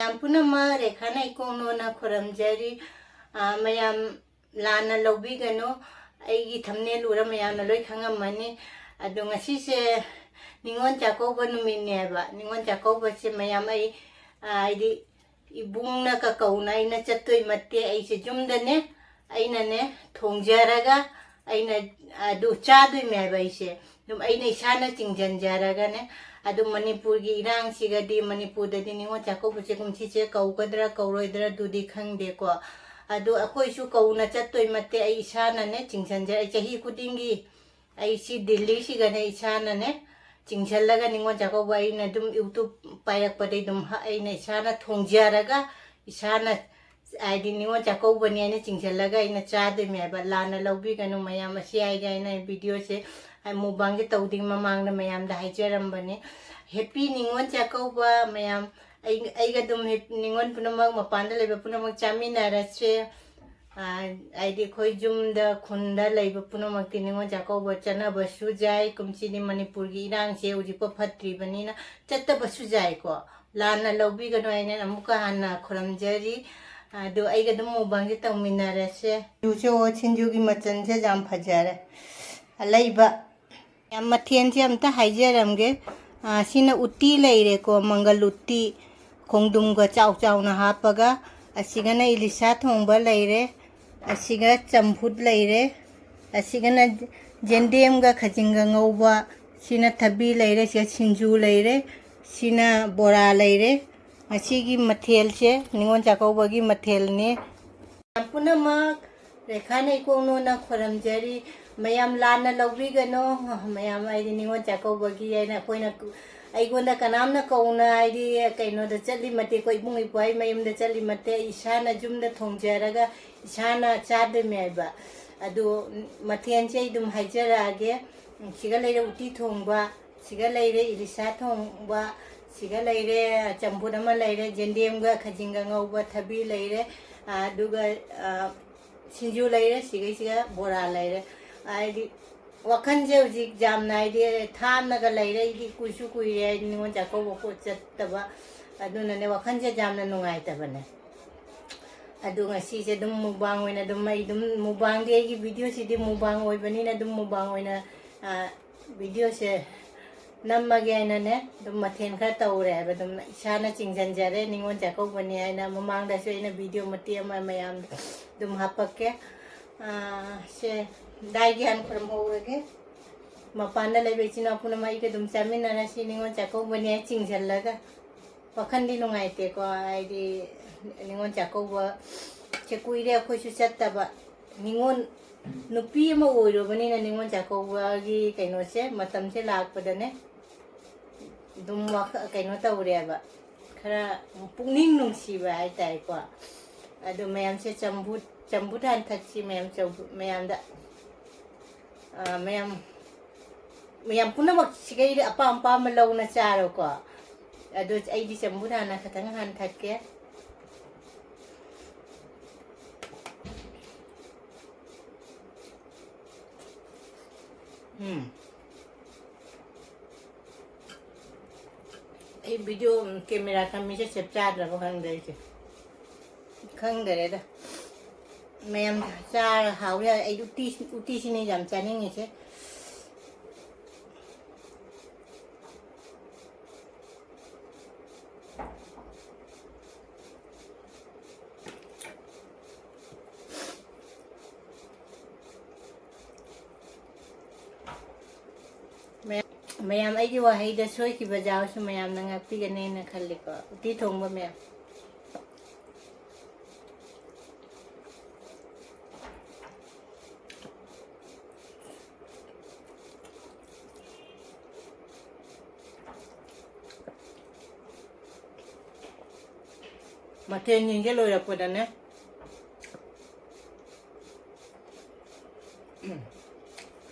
ꯌꯥꯝ ꯄꯨꯝꯅꯃꯛ ꯔꯦꯈꯥꯅ ꯏꯀꯣꯡꯅꯣꯅ ꯈꯨꯔꯝꯖꯔꯤ ꯃꯌꯥꯝ ꯂꯥꯟꯅ ꯂꯧꯕꯤꯒꯅꯨ ꯑꯩꯒꯤ ꯊꯝꯅꯦꯜ ꯎꯔ ꯃꯌꯥꯝꯅ ꯂꯣꯏ ꯈꯪꯉꯝꯃꯅꯤ ꯑꯗꯣ ꯉꯁꯤꯁꯦ ꯅꯤꯉꯣꯜ ꯆꯥꯛꯀꯧꯕ ꯅꯨꯃꯤꯠꯅꯦꯕ ꯅꯤꯉꯣꯜ ꯆꯥꯛꯀꯧꯕꯁꯦ ꯃꯌꯥꯝ ꯑꯩ ꯍꯥꯏꯗꯤ ꯏꯕꯨꯡꯅ ꯀꯧꯅ ꯑꯩꯅ ꯆꯠꯇꯣꯏ ꯃꯠꯇꯦ ꯑꯩꯁꯦ ꯌꯨꯝꯗꯅꯦ ꯑꯩꯅꯅꯦ ꯊꯣꯡꯖꯔꯒ ꯑꯩꯅ ꯑꯗꯨ ꯆꯥꯗꯣꯏꯅꯦꯕ ꯑꯩꯁꯦ ꯑꯗꯨꯝ ꯑꯩꯅ ꯏꯁꯥꯅ ꯆꯤꯡꯖꯟꯖꯔꯒꯅꯦ ꯑꯗꯨ ꯃꯅꯤꯄꯨꯔꯒꯤ ꯏꯔꯥꯡꯁꯤꯒꯗꯤ ꯃꯅꯤꯄꯨꯔꯗꯗꯤ ꯅꯤꯉꯣꯜ ꯆꯥꯛꯀꯧꯕꯁꯦ ꯀꯨꯝꯁꯤꯁꯦ ꯀꯧꯒꯗ꯭ꯔꯥ ꯀꯧꯔꯣꯏꯗ꯭ꯔꯥ ꯑꯗꯨꯗꯤ ꯈꯪꯗꯦꯀꯣ ꯑꯗꯨ ꯑꯩꯈꯣꯏꯁꯨ ꯀꯧꯅ ꯆꯠꯇꯣꯏ ꯃꯠꯇꯦ ꯑꯩ ꯏꯁꯥꯅꯅꯦ ꯆꯤꯡꯁꯟꯖꯔ ꯆꯍꯤ ꯈꯨꯗꯤꯡꯒꯤ ꯑꯩꯁꯤ ꯗꯤꯜꯂꯤꯁꯤꯒꯅꯦ ꯏꯁꯥꯅꯅꯦ ꯆꯤꯡꯁꯜꯂꯒ ꯅꯤꯉꯣꯜ ꯆꯥꯛꯀꯧꯕ ꯑꯩꯅ ꯑꯗꯨꯝ ꯌꯨꯇꯨꯕ ꯄꯥꯏꯔꯛꯄꯗꯩ ꯑꯗꯨꯝ ꯑꯩꯅ ꯏꯁꯥꯅ ꯊꯣꯡꯖꯔꯒ ꯏꯁꯥꯅ ꯍꯥꯏꯗꯤ ꯅꯤꯉꯣꯜ ꯆꯥꯛꯀꯧꯕꯅꯤ ꯑꯩꯅ ꯆꯤꯡꯁꯜꯂꯒ ꯑꯩꯅ ꯆꯥꯗꯣꯏꯅꯦꯕ ꯂꯥꯟꯅ ꯂꯧꯕꯤꯒꯅꯨ ꯃꯌꯥꯝ ꯑꯁꯤ ꯍꯥꯏꯒꯦ ꯑꯩꯅ ꯚꯤꯗꯤꯑꯣꯁꯦ ꯃꯨꯛꯕꯥꯡꯁꯦ ꯇꯧꯗ꯭ꯔꯤ ꯃꯃꯥꯡꯗ ꯃꯌꯥꯝꯗ ꯍꯥꯏꯖꯔꯝꯕꯅꯤ ꯍꯦꯄꯤ ꯅꯤꯉꯣꯜ ꯆꯥꯛꯀꯧꯕ ꯃꯌꯥꯝ ꯑꯩꯒ ꯑꯗꯨꯝ ꯅꯤꯉꯣꯜ ꯄꯨꯝꯅꯃꯛ ꯃꯄꯥꯟꯗ ꯂꯩꯕ ꯄꯨꯝꯅꯃꯛ ꯆꯥꯃꯤꯟꯅꯔꯁꯦ ꯍꯥꯏꯗꯤ ꯑꯩꯈꯣꯏ ꯌꯨꯝꯗ ꯈꯨꯟꯗ ꯂꯩꯕ ꯄꯨꯝꯅꯃꯛꯇꯤ ꯅꯤꯉꯣꯜ ꯆꯥꯛꯀꯧꯕ ꯆꯠꯅꯕꯁꯨ ꯌꯥꯏ ꯀꯨꯝꯁꯤꯗꯤ ꯃꯅꯤꯄꯨꯔꯒꯤ ꯏꯔꯥꯡꯁꯦ ꯍꯧꯖꯤꯛꯐꯥꯎ ꯐꯠꯇ꯭ꯔꯤꯕꯅꯤꯅ ꯆꯠꯇꯕꯁꯨ ꯌꯥꯏꯀꯣ ꯂꯥꯟꯅ ꯂꯧꯕꯤꯒꯅꯨ ꯍꯥꯏꯅ ꯑꯃꯨꯛꯀ ꯍꯟꯅ ꯈꯨꯔꯝꯖꯔꯤ ꯑꯗꯨ ꯑꯩꯒ ꯑꯗꯨꯝ ꯃꯨꯛꯕꯥꯡꯁꯦ ꯇꯧꯃꯤꯟꯅꯔꯁꯦ ꯁꯤꯡꯖꯨꯒꯤ ꯃꯆꯜꯁꯦ ꯌꯥꯝ ꯐꯖꯔꯦ ꯑꯂꯩꯕ ꯌꯥꯝ ꯃꯊꯦꯜꯁꯦ ꯑꯝꯇ ꯍꯥꯏꯖꯔꯝꯒꯦ ꯁꯤꯅ ꯎꯇꯤ ꯂꯩꯔꯦꯀꯣ ꯃꯪꯒꯜ ꯎꯇꯤ ꯈꯣꯡꯗꯨꯝꯒ ꯆꯥꯎ ꯆꯥꯎꯅ ꯍꯥꯞꯄꯒ ꯑꯁꯤꯒꯅ ꯏꯂꯤꯁꯥ ꯊꯣꯡꯕ ꯂꯩꯔꯦ ꯑꯁꯤꯒ ꯆꯝꯐꯨꯠ ꯂꯩꯔꯦ ꯑꯁꯤꯒꯅ ꯌꯦꯟꯗꯦꯝꯒ ꯈꯥꯖꯤꯡꯒ ꯉꯧꯕ ꯁꯤꯅ ꯊꯕꯤ ꯂꯩꯔꯦ ꯁꯤꯒ ꯁꯤꯡꯖꯨ ꯂꯩꯔꯦ ꯁꯤꯅ ꯕꯣꯔꯥ ꯂꯩꯔꯦ ꯉꯁꯤꯒꯤ ꯃꯊꯦꯜꯁꯦ ꯅꯤꯉꯣꯜ ꯆꯥꯛꯀꯧꯕꯒꯤ ꯃꯊꯦꯜꯅꯤ ꯄꯨꯝꯅꯃꯛ ꯔꯦꯈꯥꯅ ꯏꯀꯣꯡꯅꯣꯅ ꯈꯨꯔꯝꯖꯔꯤ ꯃꯌꯥꯝ ꯂꯥꯟꯅ ꯂꯧꯕꯤꯒꯅꯨ ꯃꯌꯥꯝ ꯍꯥꯏꯗꯤ ꯅꯤꯉꯣꯜ ꯆꯥꯛꯀꯧꯕꯒꯤ ꯍꯥꯏꯅ ꯑꯩꯈꯣꯏꯅ ꯑꯩꯉꯣꯟꯗ ꯀꯅꯥꯝꯅ ꯀꯧꯅ ꯍꯥꯏꯗꯤ ꯀꯩꯅꯣꯗ ꯆꯠꯂꯤ ꯃꯇꯦ ꯑꯩꯈꯣꯏ ꯏꯕꯨꯡ ꯏꯄ꯭ꯋꯥꯒꯤ ꯃꯌꯨꯝꯗ ꯆꯠꯂꯤ ꯃꯇꯦ ꯏꯁꯥꯅ ꯌꯨꯝꯗ ꯊꯣꯡꯖꯔꯒ ꯏꯁꯥꯅ ꯆꯥꯗꯣꯏꯅꯦꯕ ꯑꯗꯨ ꯃꯊꯦꯜꯁꯦ ꯑꯩ ꯑꯗꯨꯝ ꯍꯥꯏꯖꯔꯛꯑꯒꯦ siga leire uti thongba siga leire ilisa thongba siga leire champur ama leire jendemga khajinga ngauba thabi leire aduga sinju leire siga bora leire aidi wakanje uji jamna aidi thamnaga leire idi kuisu kuire aidi ningon jakobo ko chattaba aduna ne wakanje jamna nungai tabane adu ngasi se dum mubang oina dum mai dum mubang de gi video si di mubang oi bani na dum mubang oina video se nammage aina ne dum mathen kha tawre ba dum isana chingjanjare ningon jako bani aina mamang da se ina video mati ama mayam dum hapakke se dai gyan from howege mapanda lebe china puna mai ke dum chamina na si ningon jako bani chingjallaga wakhandi nungai te ko aidi ningon chakoba chekuire akhoi chattaba ningon nupi ama oirobani na ningon chakoba gi kaino se matam se lakpadane dum wak kaino tawreba khara pungning nungsiba ai tai ko adu mayam se chambutan thakchi mayam mayam da mayam punamak sigai apa malawna charo ko adu ai di chambutan na khatang han thakke ai video camera kami se capture ra khang dai che khang dai da mayam cha hau ya ai uti sini jam chani ni che mayam ai gi wahai da soi ki bajao su mayam na ngakti gane na khalli ko uti thongba mathen ning ke loi rakpa da ne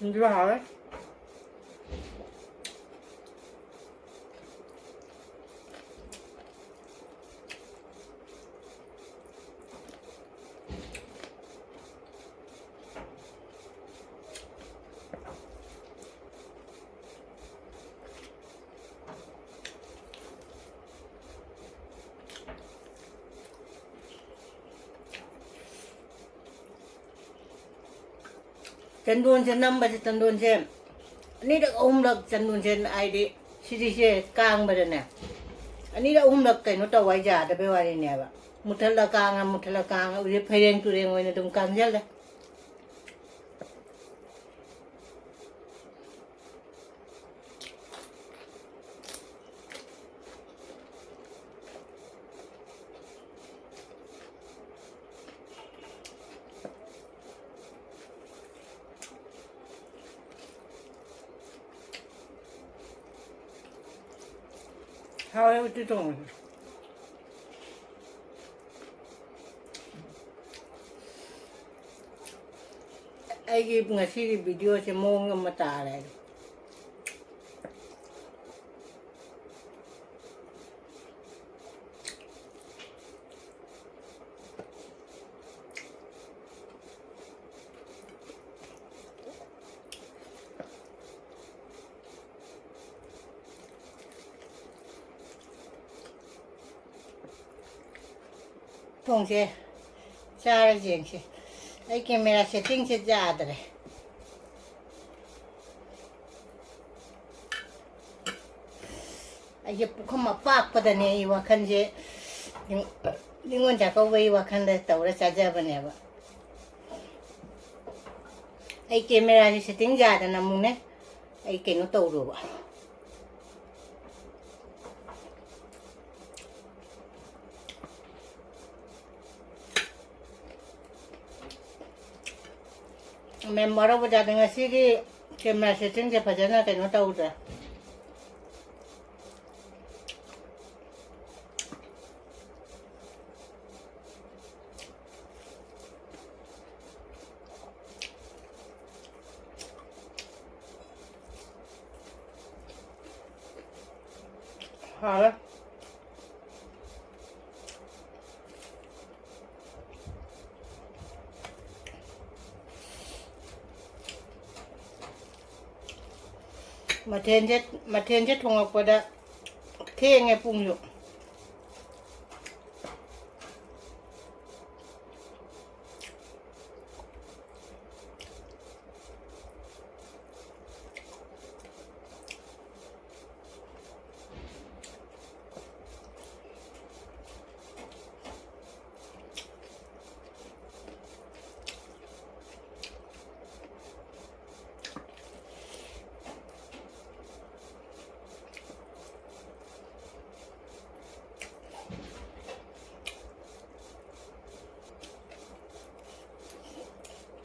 ndra ha ꯆꯟꯗꯣꯟꯁꯦ ꯅꯝꯕꯁꯦ ꯆꯟꯗꯣꯟꯁꯦ ꯑꯅꯤꯔꯛ ꯑꯍꯨꯝꯂꯛ ꯆꯟꯗꯣꯟꯁꯦ ꯍꯥꯏꯗꯤ ꯁꯤꯁꯦ ꯀꯥꯡꯕꯗꯅꯦ ꯑꯅꯤꯔꯛ ꯑꯍꯨꯝꯂꯛ ꯀꯩꯅꯣ ꯇꯧꯕ ꯌꯥꯗꯕꯩ ꯋꯥꯔꯤꯅꯦꯕ ꯃꯨꯊꯠꯂ ꯀꯥꯡꯉ ꯍꯧꯖꯤꯛ ꯐꯩꯔꯦꯡ ꯇꯨꯔꯦꯡ ꯑꯣꯏꯅ ꯑꯗꯨꯝ ꯀꯥꯡꯁꯤꯜꯂꯦ ꯍꯥꯎꯋꯦ ꯎꯇꯤ ꯊꯣꯡꯕꯁꯦ ꯑꯩꯒꯤ ꯉꯁꯤꯒꯤ ꯚꯤꯗꯤꯑꯣꯁꯦ ꯃꯑꯣꯡ ꯑꯃ ꯇꯥꯔꯦ ꯊꯣꯡꯁꯦ ꯆꯥꯔ ꯌꯦꯡꯁꯦ ꯑꯩ ꯀꯦꯃꯦꯔꯥ ꯁꯦꯠꯇꯤꯡꯁꯦ ꯌꯥꯗ꯭ꯔꯦ ꯑꯩꯁꯦ ꯄꯨꯈꯝ ꯑꯄꯥꯛꯄꯗꯅꯦ ꯑꯩ ꯋꯥꯈꯜꯁꯦ ꯅꯤꯉꯣꯜ ꯆꯥꯛꯀꯧꯕꯒꯤ ꯋꯥꯈꯜꯗ ꯇꯧꯔ ꯆꯥꯖꯕꯅꯦꯕ ꯑꯩ ꯀꯦꯃꯦꯔꯥꯁꯦ ꯁꯦꯠꯇꯤꯡ ꯌꯥꯗꯅ ꯑꯃꯨꯛꯅꯦ ꯑꯩ ꯀꯩꯅꯣ ꯇꯧꯔꯨꯕ ꯃꯦꯝꯕꯔ ꯕꯖꯥꯔꯗ ꯉꯁꯤꯒꯤ ꯀꯦꯃꯦꯔꯥ ꯁꯦꯠꯇꯤꯡꯁꯦ ꯐꯖꯅ ꯀꯩꯅꯣ ꯇꯧꯗ꯭ꯔꯦ ꯍꯥꯎꯋꯦ ꯃꯊꯦꯜꯁꯦ ꯊꯣꯡꯉꯛꯄꯗ ꯊꯦꯡꯉꯦ ꯄꯨꯡꯁꯨ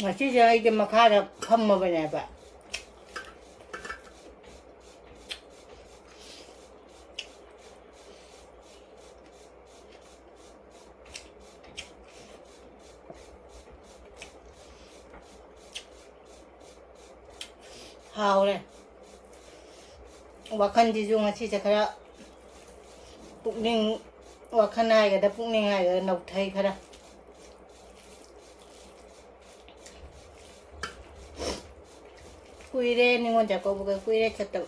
ꯉꯁꯤꯁꯦ ꯑꯩꯗꯤ ꯃꯈꯥꯗ ꯐꯝꯃꯕꯅꯦꯕ ꯍꯥꯎꯔꯦ ꯋꯥꯈꯜꯁꯤꯁꯨ ꯉꯁꯤꯁꯦ ꯈꯔ ꯄꯨꯛꯅꯤꯡ ꯋꯥꯈꯜ ꯍꯥꯏꯒꯗ꯭ꯔꯥ ꯄꯨꯛꯅꯤꯡ ꯍꯥꯏꯒꯗ꯭ꯔꯥ ꯅꯧꯊꯩ ꯈꯔ कुरे निंगोन जाकोबगा कुरे चतब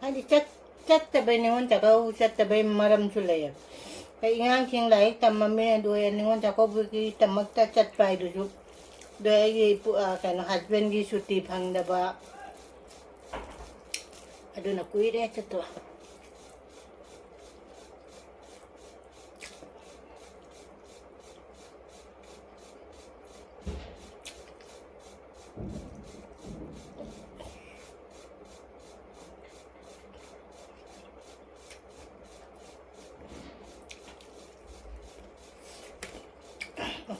हादी चत्तबै निंगोन जाकौ चत्तबै मरमसु लैय कई आंगांसिंग लाइक तम्ममे दोय निंगोन जाकौबगी तमक्ता चत्पा हाइदुसु दोय आइगी कनो हस्बैंड की छुट्टी फंगदबा अदुना कुइरे चत्तवा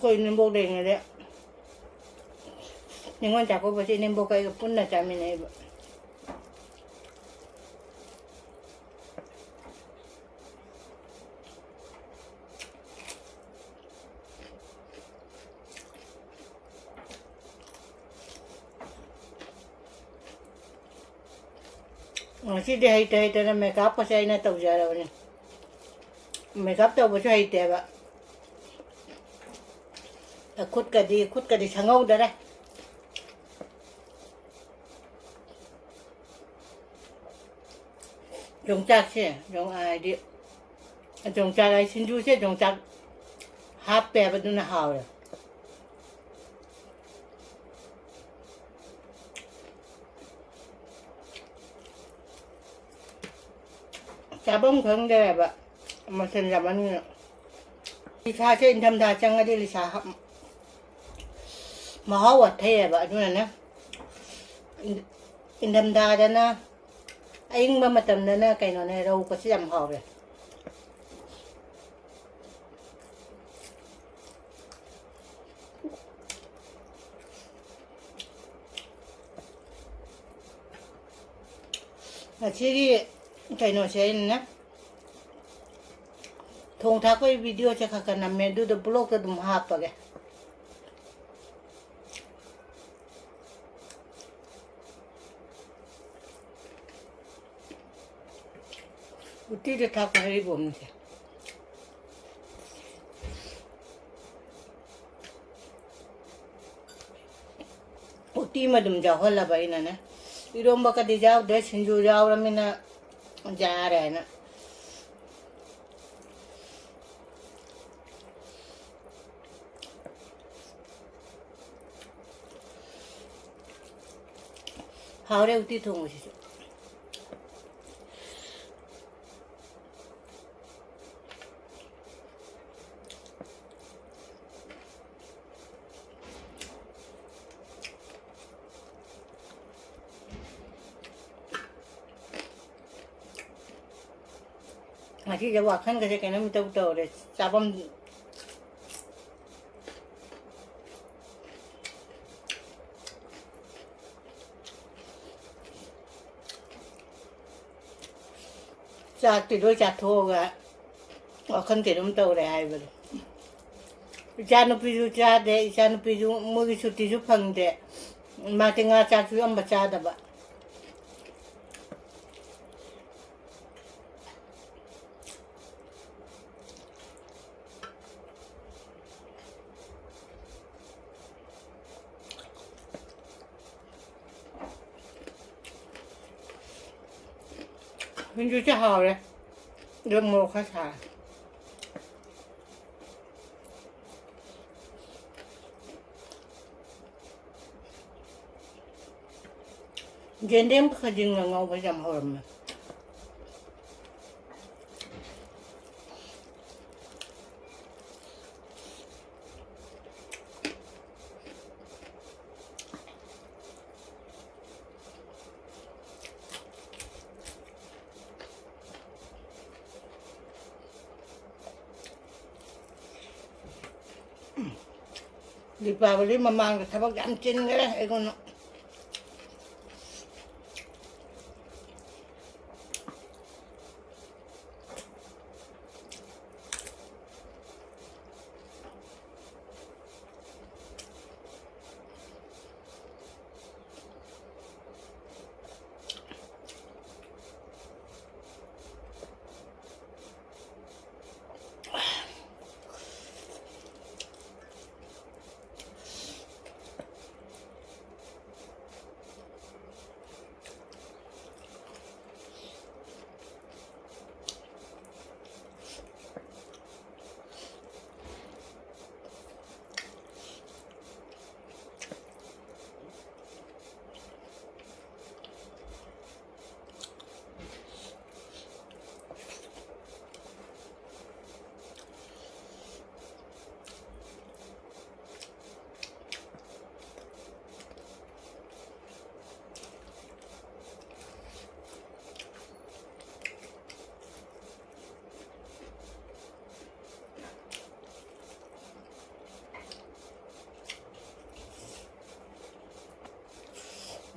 कोई निंबो देंगे दे निंगोन जाको बसी निंबो का पुन्ना चामी नहीं ꯉꯁꯤꯗꯤ ꯍꯩꯇꯅ ꯃꯦꯀꯞꯀꯁꯦ ꯑꯩꯅ ꯇꯧꯖꯔꯕꯅꯤ ꯃꯦꯀꯞ ꯇꯧꯕꯁꯨ ꯍꯩꯇꯦꯕ ꯈꯨꯠꯀꯗꯤ ꯁꯪꯍꯧꯗꯔꯦ ꯌꯣꯡꯆꯥꯛꯁꯦ ꯍꯥꯏꯗꯤ ꯌꯣꯡꯆꯥꯛ ꯍꯥꯏ ꯁꯤꯡꯖꯨꯁꯦ ꯌꯣꯡꯆꯥꯛ ꯍꯥꯞꯄꯦꯕ ꯑꯗꯨꯅ ꯍꯥꯎꯋꯦ ꯆꯥꯐꯝ ꯈꯪꯗ꯭ꯔꯦꯕ ꯃꯆꯜ ꯌꯥꯝꯃꯟꯅ ꯂꯤꯁꯥꯁꯦ ꯏꯪꯊꯝꯊꯥ ꯆꯪꯉꯗꯤ ꯂꯤꯁꯥ ꯃꯍꯥꯎ ꯋꯥꯠꯊꯩꯑꯕ ꯑꯗꯨꯅꯅꯦ ꯏꯪꯊꯝꯊꯥꯗꯅ ꯑꯌꯤꯡꯕ ꯃꯇꯝꯗꯅ ꯀꯩꯅꯣꯅꯦ ꯔꯧꯒꯁꯤ ꯌꯥꯝ ꯍꯥꯎꯔꯦ ꯉꯁꯤꯒꯤ ꯀꯩꯅꯣꯁꯦ ꯑꯩꯅꯅꯦ ꯊꯣꯡ ꯊꯥꯛꯄꯒꯤ ꯚꯤꯗꯤꯑꯣꯁꯦ ꯈꯔ ꯅꯝꯃꯦ ꯑꯗꯨꯗꯣ ꯕ꯭ꯂꯣꯛꯇ ꯑꯗꯨꯝ ꯍꯥꯞꯄꯒꯦ ꯎꯇꯤꯗ ꯊꯥꯛꯄ ꯍꯩꯔꯤꯕꯣꯝꯁꯦ ꯎꯇꯤ ꯑꯃ ꯑꯗꯨꯝ ꯌꯥꯎꯍꯜꯂꯕ ꯑꯩꯅꯅꯦ ꯏꯔꯣꯝꯕꯀꯗꯤ ꯌꯥꯎꯗ꯭ꯔꯦ ꯁꯤꯡꯖꯨ ꯌꯥꯎꯔꯃꯤꯅ ꯌꯥꯔꯦꯅ ꯍꯥꯎꯔꯦ ꯎꯇꯤ ꯊꯣꯡꯕꯁꯤꯁꯨ ꯉꯁꯤꯁꯦ ꯋꯥꯈꯜꯒꯁꯦ ꯀꯩꯅꯣꯝ ꯏꯇꯧ ꯇꯧꯔꯦ ꯆꯥꯐꯝ ꯆꯥꯛꯇꯤ ꯂꯣꯏ ꯆꯥꯊꯣꯛꯑꯒ ꯋꯥꯈꯜ ꯀꯩꯅꯣꯝ ꯇꯧꯔꯦ ꯍꯥꯏꯕꯗꯣ ꯏꯆꯥꯅꯨꯄꯤꯁꯨ ꯆꯥꯗꯦ ꯏꯆꯥꯅꯨꯄꯤꯁꯨ ꯃꯣꯏꯒꯤ ꯁꯨꯇꯤꯁꯨ ꯐꯪꯗꯦ ꯃꯥꯗꯤ ꯉꯥ ꯆꯥꯛꯁꯨ ꯑꯝꯕ ꯆꯥꯗꯕ ꯁꯤꯡꯖꯨꯁꯦ ꯍꯥꯎꯔꯦ ꯑꯗꯨ ꯃꯣꯔꯣꯛ ꯈꯔ ꯁꯥꯔꯦ ꯌꯦꯟꯗꯦꯝ ꯈꯖꯤꯡꯒ ꯉꯧꯕꯁꯦ ꯌꯥꯝ ꯍꯧꯔꯝꯃꯦ ꯗꯤꯄꯥꯕꯂꯤ ꯃꯃꯥꯡꯗ ꯊꯕꯛ ꯌꯥꯝ ꯆꯤꯟꯈ꯭ꯔꯦ ꯑꯩꯉꯣꯟꯗ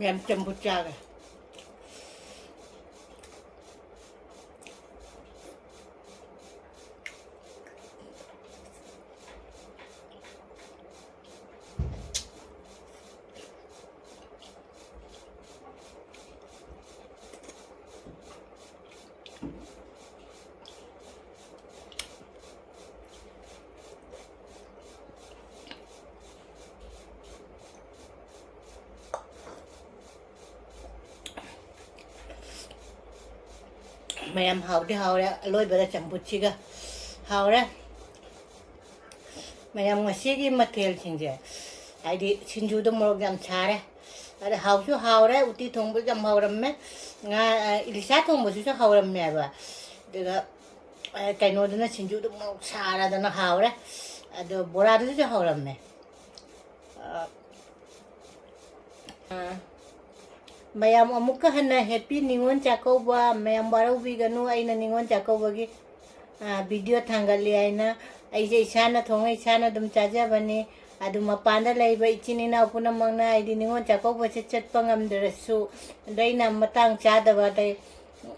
ꯌꯥꯝ ꯆꯝꯐꯨꯠ ꯆꯥꯔꯦ mayam haude haure aloi bada champutchiga haure mayam ngasigi mathel singje aidi sinju do morok jam chare ada hausu haure uti thongbu jam hauramme nga ilisa thongbu su hauramme ba daga kaino dana sinju do morok chara dana haure ado bora do su hauramme mayam amuka hana happy ningon chakauba mayam barau biganu aina ningon chakauba gi video thangali aina aije isana thonga isana dum chaja bani adu mapanda laiba ichinina puna mangna aidi ningon chakauba se chatpa ngamdarasu daina matang chadaba dai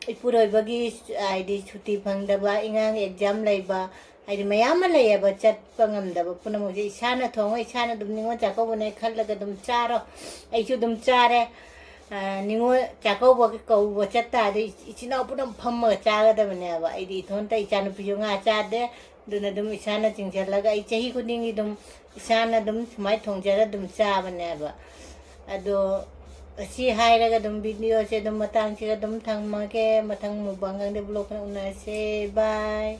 ipuroi bagi aidi chuti phangdaba ingang exam laiba aidi mayam laiba chatpa ngamdaba puna mo isana thonga isana dum ningon chakauba ne khallaga dum charo aichu dum chare ningo chakauba ki kauba chatta de ichina puna phamma chagadabane ba aidi thonta ichana piyunga chade duna dum isana chingchalaga ai chahi khudingi dum isana dum smai thongjara dum chabane ba ado asi hairaga dum video se dum matang se dum thangma ke mathang mubangang de blog na una se bye